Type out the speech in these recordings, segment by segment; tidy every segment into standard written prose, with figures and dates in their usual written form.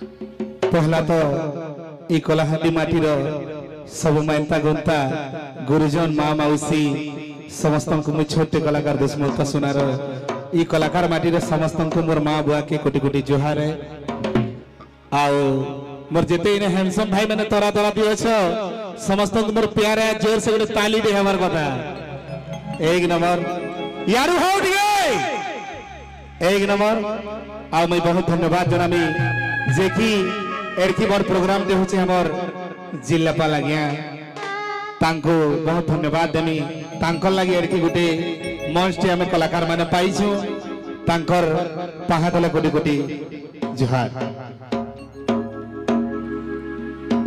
पहला तो ई कलाहांडी माटीर सब मानता गुंता गुरुजन माँ मौसी समस्त को छोटे कलाकार दुष्मता सुनार ई कलाकार माटीर समस्त को मोर माँ बुआ के कोटि कोटि जोहार है आओ मोर जेते इने हैंडसम भाई मैंने तोरा तोरा दियो छ समस्त को मोर प्यार है जोर से गोटे ताली दे हमार कथा एक नंबर यारू हो दिए एक नंबर आओ मैं बहुत धन्यवाद जनामी जे कि एडकी बार प्रोग्राम दे होचे हमर जिल्लापाल आज्ञा तांको बहुत धन्यवाद देनी तांकर लागि एडकी गुटे मंच टे हमें कलाकार माने पाइछु तांकर पाहातले कोटी कोटी जोहार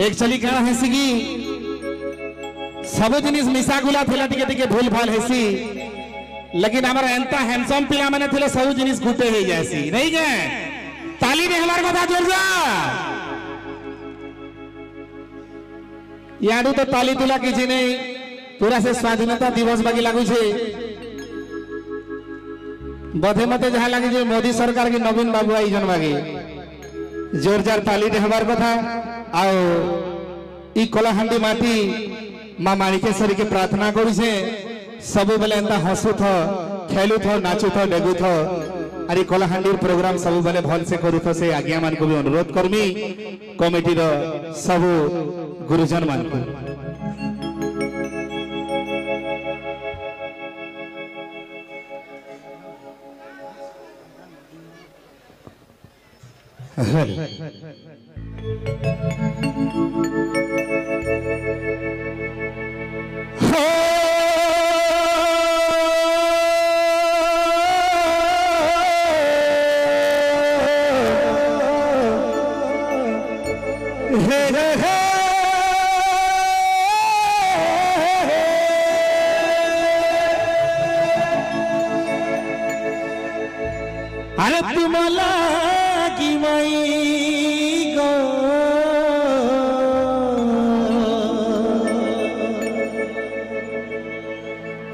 एक्चुअली क्या है कि सब जिनिस मिसा गुला थिला टिके टिके भूल भाल हेसी लेकिन हमारा एंता हैंडसम पिला माने थिले सब जिनिस गुटे हे जासी नहीं के ताली दे हमार कथा जोर जा याडू तो ताली तुला किसी नहीं पूरा से स्वाधीनता दिवस बाकी लागू छे बधे मते जहां लागे जे मोदी सरकार की नवीन बाबू आई जन बागी जोरदार ताली दे हमार कथा आओ ई कलाहांडी माटी मां माणिकेश्वरी के प्रार्थना करू छे सब बेले एंता हसु थो खेलु थो नाचु थो डेगु थो अरे कलाहांडी प्रोग्राम सब बेले भल से करू थो से आज्ञा मान को भी अनुरोध करमी कमिटी रो सब गुरुजन मान को अरे तुम्हाला की माई गो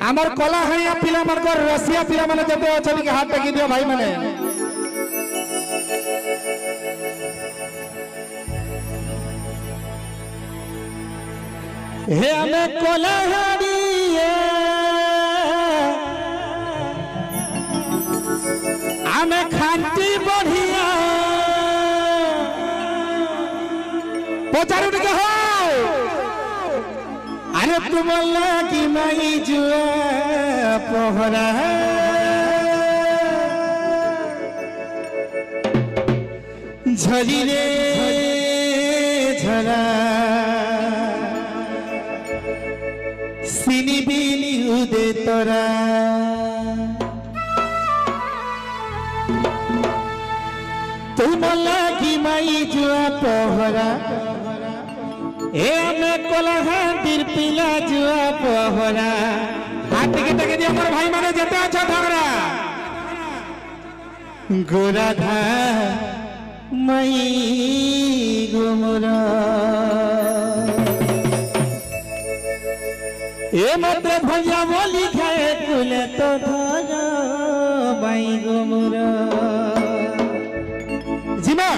आमर कलाहांडिया पिला मानकर रसिया पिला माने जते अछन के हाथ टेकी दियो भाई माने हे हमें कलाहांडिया हमें खांटी बढ़िया पचारू टिके हो अरे तुम लागी माई जुआ पहरा झरी रे झरा सिनी बिनी उदे तोरा तुम लागी माई जुआ पहरा ए हमें कलाहांडीर पिला जुआ पहरा हाथ टिके टिके दियो मोर भाई माने जेते अच्छा ढंगरा गोरा धा माई गुमरा ए मत भैया बोली खाए कुले तो धरा माई गुमरा जीमा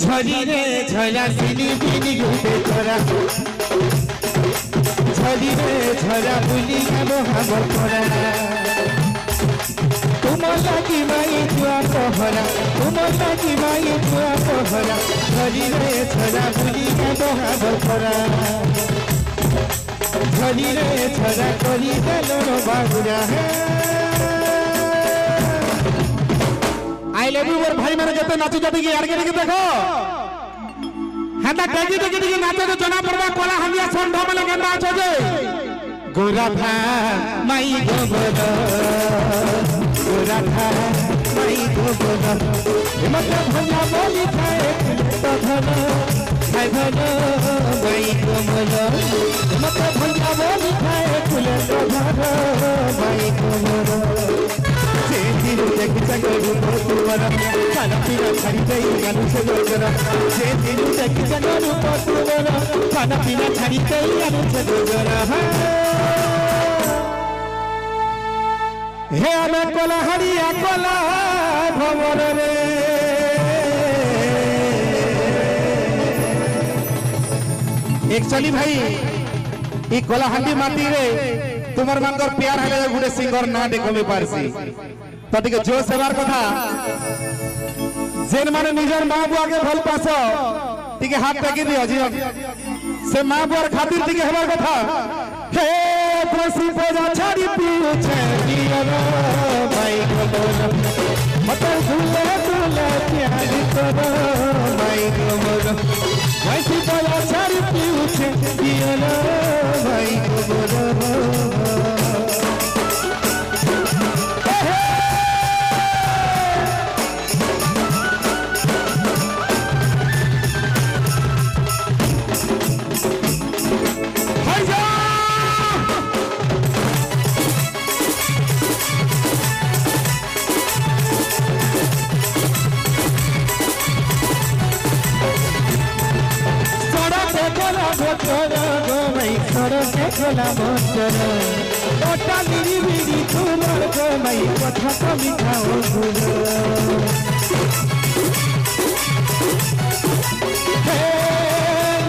झरी रे झरा सिनी बिनी गुटे तोरा झरी रे झरा बुली गाबो हमर तोरा तुम लागी माई जुआ पहरा तुम लागी माई जुआ पहरा झरी रे झरा बुली गाबो हमर तोरा झरी रे झरा करी देलो बाबुरा है आई लव यू मोर भाई माने जते नाचो जते यार के देखो हेता टेगी टेगी टेगी नाचो तो जना पड़बा कलाहांडिया संढ माने केंदा आछो जे गोरा था माई गोबोद गोरा था माई गोबोद मतलब भैया बोली खाए तो धन खाए धन माई गोबोद मतलब भैया बोली खाए फुले तो धन माई गोबोद जेतिनु देखि चगरु पतुवरा खाना पीना छाड़ी गई गानु से दोगरा जेतिनु देखि चगरु पतुवरा खाना पीना छाड़ी गई गानु से दोगरा हे हमें कलाहांडिया कला भवर रे एक्चुअली भाई ई कलाहांडी माटी रे तुमर मानकर प्यार हले गुडे सिंगर ना देखो में पारसी तो टिके जो सेवार कथा जेन माने निजर मां बुआ के भल पास टिके हाथ टेकी दियो जी से मां बुआर खातिर टिके हेबार कथा हे प्रसी पजा छाड़ी पूछे दियो भाई को मत भूले भूले प्यार करो भाई को वैसी पजा छाड़ी पूछे दियो भाई को खोला मोटर ओटा मेरी मेरी तुमर को मैं कथा को मिठाओ भूलो हे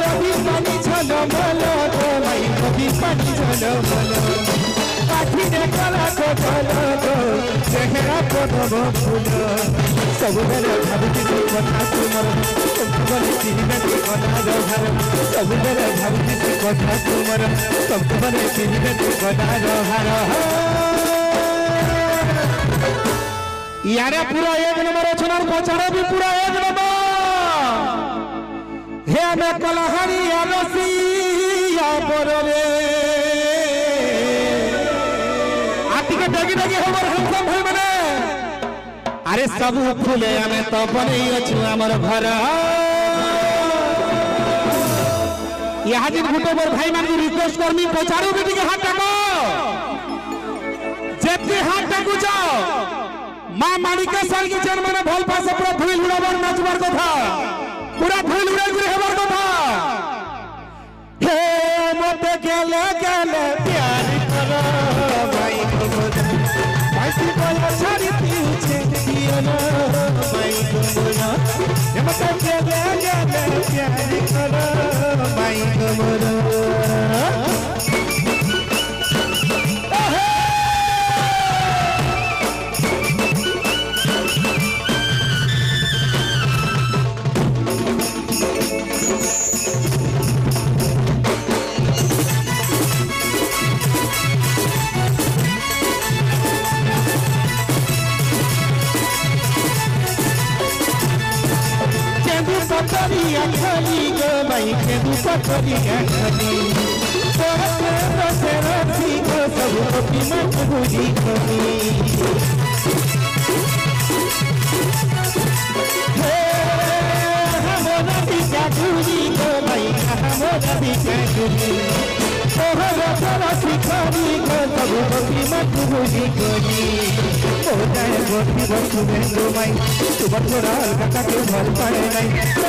नदी पानी छलो बोलो तो मैं नदी पानी छलो बोलो काठी ने कला को बोलो तो चेहरा को दबो भूलो सब बेले भाबती कथा तुमर सबले चिन्ह की कथा रहार सब बेले भाबती कथा तुमर सबले चिन्ह की कथा रहार यारे पूरा एक नंबर छनार पचारो भी पूरा एक नंबर हे मैं कलहारी आलसी या बररे आती के डगी डगी हमर हमसम भाई माने अरे सब फूले हमें तो बने अछु हमर घर यहाँ दिन गुटे बर भाई मान को रिक्वेस्ट करमी पचारो बेटी के हाथ टाको जेती हाथ टाकू जाओ मां मालिका साल की जन माने भल पास पूरा धुल उड़ाबर नाचबार कथा पूरा धुल उड़ाई गुरे हेबार कथा हे मत गेले गेले प्यार करो भाई को भाई की बोला सारी पूछे दियो ना भाई को बोला हे मत गेले गेले प्यार करो भाई को बोला खाली गो भाई के दुपट्टिया खाली तोरा से रखी गो सब की मत भूली कभी हे हमरा बिका भूली गो भाई हमरा बिका भूली तोरा तोरा सिखाली गो सब की मत भूली कभी हो जाए गोटी बसु में गो भाई तू बटोरा अलका के भल पाए नहीं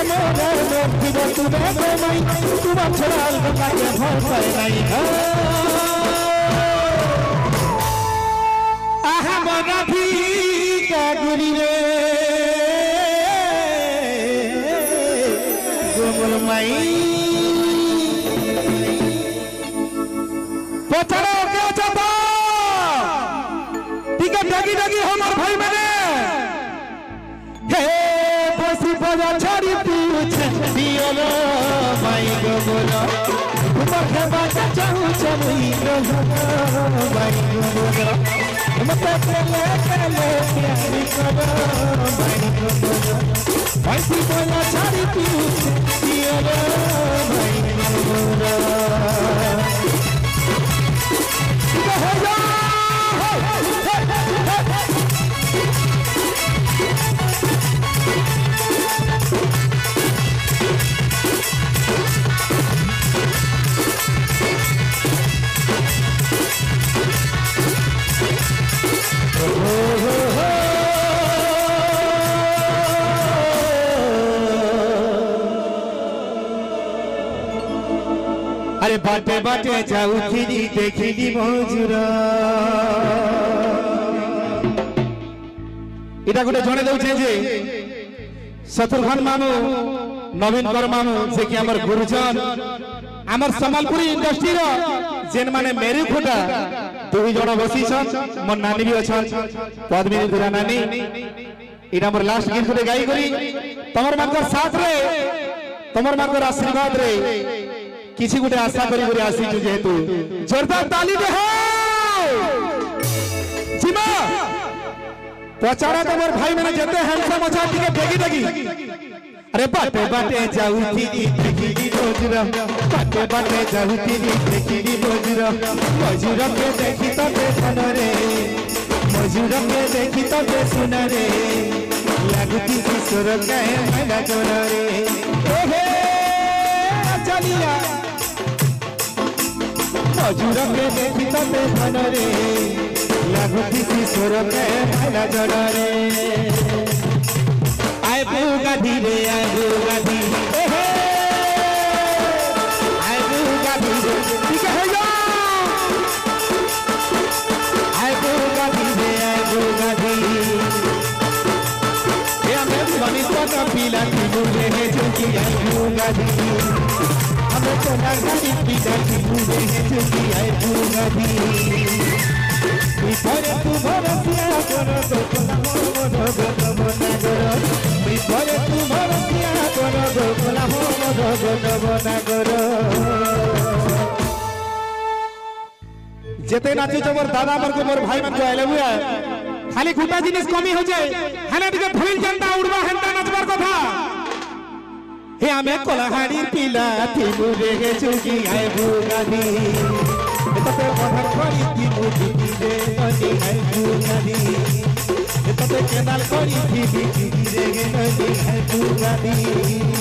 मोरा गोटी बसु में गो भाई तू बटोरा अलका के भल पाए नहीं आहा मोरा भी का गुरी रे गोमल माई पचरा के चता डगी डगी हमार भाई माने हे बसी बजा छाड़ी पूछे दियो लो भाई को बोलो तुमर के बाजा चाहू चमुई रो भाई को बोलो मत चले चले प्यारी करो भाई को बोलो बसी बजा छाड़ी पूछे दियो लो भाई को बोलो अरे बाटे बाटे जाऊ खिनी देखिनी मौजुरा इटा गोटे जणे दउछे जे शत्रुघ्न मामू नवीन कर मामू जे कि हमर गुरुजन आमर सम्बलपुरी इंडस्ट्री रो जेन माने मेरी खुटा दुई जण बसी छन मोर नानी भी अछन पद्मिनी दुरा नानी इना मोर लास्ट गीत रे गाई करी तमर मानकर साथ रे तमर मानकर आशीर्वाद रे किछि गुटे आशा करी करी आसी छु जेतु जोरदार ताली दे हो जिमा पचारा तमर भाई माने जते हैंडसम अछा टिके बेगी बेगी अरे बाटे बाटे जाऊती देखी रोजरा बाटे बाटे जाऊती देखी रोजरा मजूर के देखी तो सुनरे मजूर के देखी तो सुनरे लगती किशोर कहे मैना जोरे हे चलिया मजूर के देखी तो सुनरे लगती किशोर कहे मैना जोरे आए बुगा धीरे आए बुगा धीरे आए बुगा धीरे ठीक है यो आए बुगा धीरे ये हमें बनिस्ता का पीला की मुझे है जो कि आए बुगा धीरे हमें तो नगारी पीला की मुझे है जो कि आए बुगा धीरे तू भरसिया करो तो कोला हो बना करो विफले तू भरसिया करो तो कोला हो बना करो जेते नाचो मोर दादा मोर को मोर भाई मन को आइले हुआ खाली खुटा जिनिस कमी हो जाए हने टिके भइल जनता उड़वा हंता नाचबार कथा हे हमें कोलाहाड़ी पीला थी मुझे के चुकी आए बुगादी तते मधर करी थी मुझे दे नदी आए बुगादी तते केनाल करी थी रे नदी आए बुगादी